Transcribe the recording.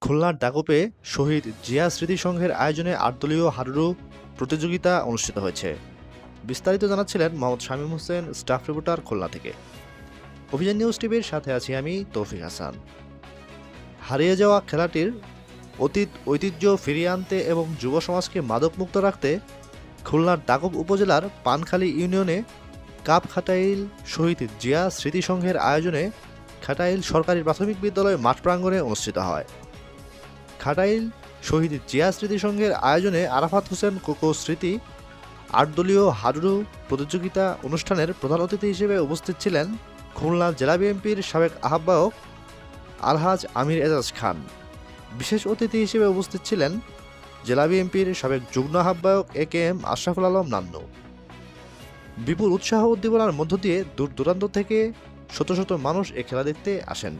খুলনার দাগপে শহীদ জিয়া স্মৃতি সংঘের আয়োজনে ৮ দলীয় হাডুডু প্রতিযোগিতা অনুষ্ঠিত হয়েছে। বিস্তারিত জানাচ্ছিলেন মোহাম্মদ শামীম হোসেন, স্টাফ রিপোর্টার, খুলনা থেকে। অভিযান নিউজ টিভির সাথে আছি আমি তৌফিক হাসান। হারিয়ে যাওয়া খেলাটির অতীত ঐতিহ্য ফিরিয়ে আনতে এবং যুব সমাজকে মাদকমুক্ত রাখতে খুলনার দাগপ উপজেলার পানখালী ইউনিয়নে কাপ খাটাইল শহীদ জিয়া স্মৃতি সংঘের আয়োজনে খাটাইল সরকারি প্রাথমিক বিদ্যালয় মাঠ প্রাঙ্গণে অনুষ্ঠিত হয়। খাটাইল শহীদ জিয়া স্মৃতি সংঘের আয়োজনে আরাফাত হোসেন কোকো স্মৃতি ৮ দলীয় হাডুডু প্রতিযোগিতা অনুষ্ঠানের প্রধান অতিথি হিসেবে উপস্থিত ছিলেন খুলনা জেলা বিএনপির সাবেক আহ্বায়ক আলহাজ আমির এজাজ খান। বিশেষ অতিথি হিসেবে উপস্থিত ছিলেন জেলা বিএনপির সাবেক যুগ্ম আহ্বায়ক একেএম আশরাফুল আলম নান্নু। বিপুল উৎসাহ উদ্দীপনার মধ্য দিয়ে দূর দূরান্ত থেকে শত শত মানুষ এ খেলা দেখতে আসেন।